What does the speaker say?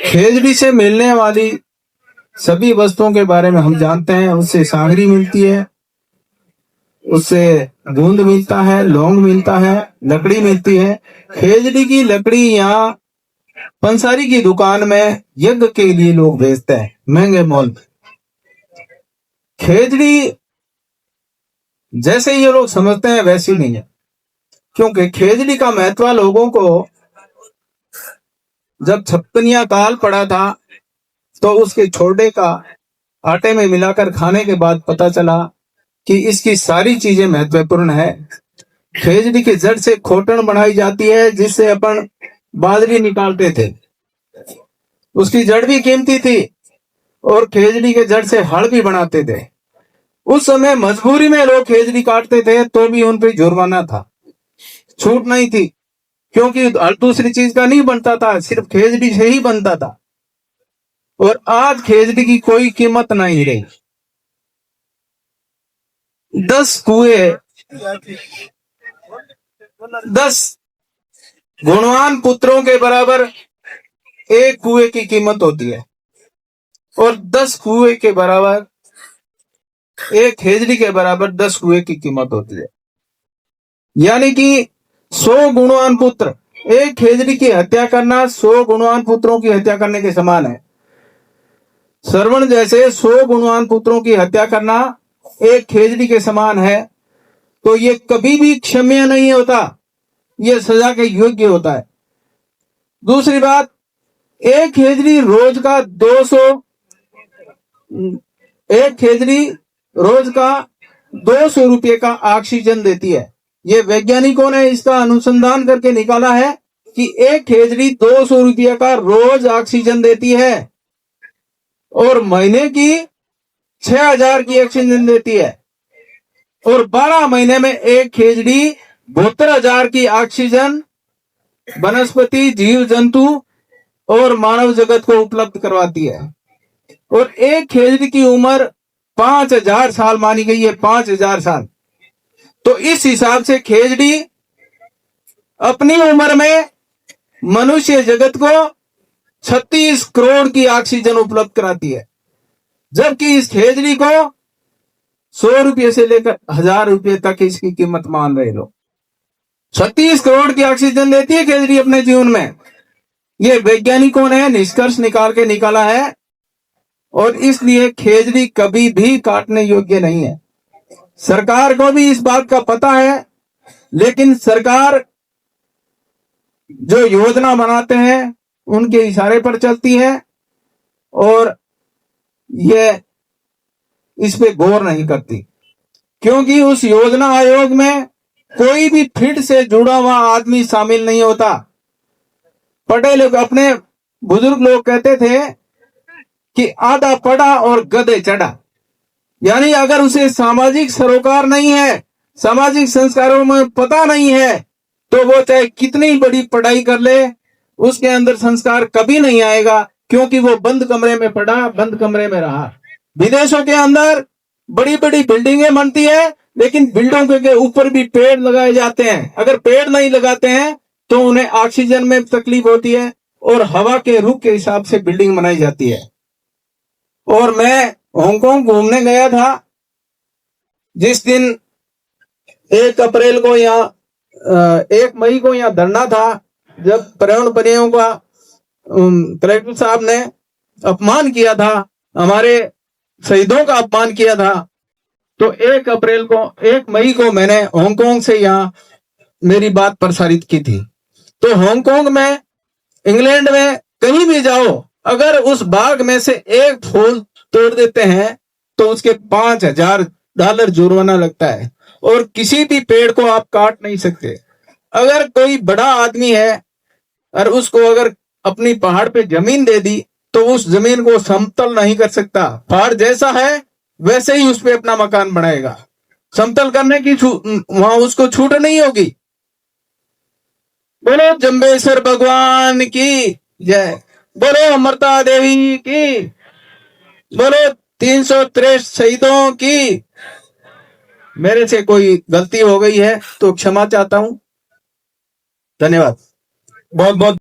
खेजड़ी से मिलने वाली सभी वस्तुओं के बारे में हम जानते हैं। उससे सागरी मिलती है, उससे गूंद मिलता है, लौंग मिलता है, लकड़ी मिलती है। खेजड़ी की लकड़ी यहाँ पंसारी की दुकान में यज्ञ के लिए लोग बेचते हैं महंगे मोल में। खेजड़ी जैसे ये लोग समझते हैं वैसी नहीं है, क्योंकि खेजड़ी का महत्व लोगों को जब छप्पनिया काल पड़ा था तो उसके छोड़े का आटे में मिलाकर खाने के बाद पता चला कि इसकी सारी चीजें महत्वपूर्ण है। खेजड़ी की जड़ से खोटन बनाई जाती है, जिससे अपन बाजरी निकालते थे। उसकी जड़ भी कीमती थी और खेजड़ी के जड़ से हल भी बनाते थे। उस समय मजबूरी में लोग खेजड़ी काटते थे तो भी उन पर जुर्माना था, छूट नहीं थी, क्योंकि हल दूसरी चीज का नहीं बनता था, सिर्फ खेजड़ी से ही बनता था। और आज खेजड़ी की कोई कीमत नहीं रही। 10 कुएं, 10 गुणवान पुत्रों के बराबर एक कुएं की कीमत होती है, और 10 कुएं के बराबर एक खेजड़ी के बराबर 10 कुएं की कीमत होती है। यानी कि 100 गुणवान पुत्र, एक खेजड़ी की हत्या करना 100 गुणवान पुत्रों की हत्या करने के समान है। श्रवण जैसे 100 गुणवान पुत्रों की हत्या करना एक खेजड़ी के समान है, तो ये कभी भी क्षम्य नहीं होता, ये सजा के योग्य होता है। दूसरी बात, एक खेजड़ी रोज का 200 रुपये का ऑक्सीजन देती है। ये वैज्ञानिकों ने इसका अनुसंधान करके निकाला है कि एक खेजड़ी 200 रुपये का रोज ऑक्सीजन देती है, और महीने की 6000 की ऑक्सीजन देती है, और 12 महीने में एक खेजड़ी 72,000 की ऑक्सीजन वनस्पति, जीव जंतु और मानव जगत को उपलब्ध करवाती है। और एक खेजड़ी की उम्र 5000 साल मानी गई है, 5000 साल। तो इस हिसाब से खेजड़ी अपनी उम्र में मनुष्य जगत को 36 करोड़ की ऑक्सीजन उपलब्ध कराती है, जबकि इस खेजड़ी को 100 रुपये से लेकर 1000 रुपये तक इसकी कीमत मान रहे लोग। 36 करोड़ की ऑक्सीजन देती है खेजड़ी अपने जीवन में। ये वैज्ञानिकों ने निष्कर्ष निकाला है, और इसलिए खेजड़ी कभी भी काटने योग्य नहीं है। सरकार को भी इस बात का पता है, लेकिन सरकार जो योजना बनाते हैं उनके इशारे पर चलती है, और ये इस पे गौर नहीं करती, क्योंकि उस योजना आयोग में कोई भी फील्ड से जुड़ा हुआ आदमी शामिल नहीं होता। पढ़े लोग, अपने बुजुर्ग लोग कहते थे कि आधा पढ़ा और गधे चढ़ा। यानी अगर उसे सामाजिक सरोकार नहीं है, सामाजिक संस्कारों में पता नहीं है, तो वो चाहे कितनी बड़ी पढ़ाई कर ले, उसके अंदर संस्कार कभी नहीं आएगा, क्योंकि वो बंद कमरे में पढ़ा, बंद कमरे में रहा। विदेशों के अंदर बड़ी बड़ी बिल्डिंगें बनती है, लेकिन बिल्डिंगों के ऊपर भी पेड़ लगाए जाते हैं। अगर पेड़ नहीं लगाते हैं तो उन्हें ऑक्सीजन में तकलीफ होती है, और हवा के रुख के हिसाब से बिल्डिंग बनाई जाती है। और मैं हांगकांग घूमने गया था, जिस दिन 1 अप्रैल को यहाँ 1 मई को यहाँ धरना था, जब पर्यावरण प्रेमियों का कलेक्टर साहब ने अपमान किया था, हमारे शहीदों का अपमान किया था, तो 1 मई को मैंने हांगकांग से यहाँ मेरी बात प्रसारित की थी। तो हांगकांग में, इंग्लैंड में कहीं भी जाओ, अगर उस बाग में से एक फूल तोड़ देते हैं तो उसके $5000 जुर्माना लगता है, और किसी भी पेड़ को आप काट नहीं सकते। अगर कोई बड़ा आदमी है और उसको अगर अपनी पहाड़ पे जमीन दे दी, तो उस जमीन को समतल नहीं कर सकता। पहाड़ जैसा है वैसे ही उस पे अपना मकान बनाएगा, समतल करने की वहां उसको छूट नहीं होगी। बोलो जम्बेश्वर भगवान की जय, बोलो अमृता देवी की, बोलो 363 शहीदों की। मेरे से कोई गलती हो गई है तो क्षमा चाहता हूं। धन्यवाद। बहुत बहुत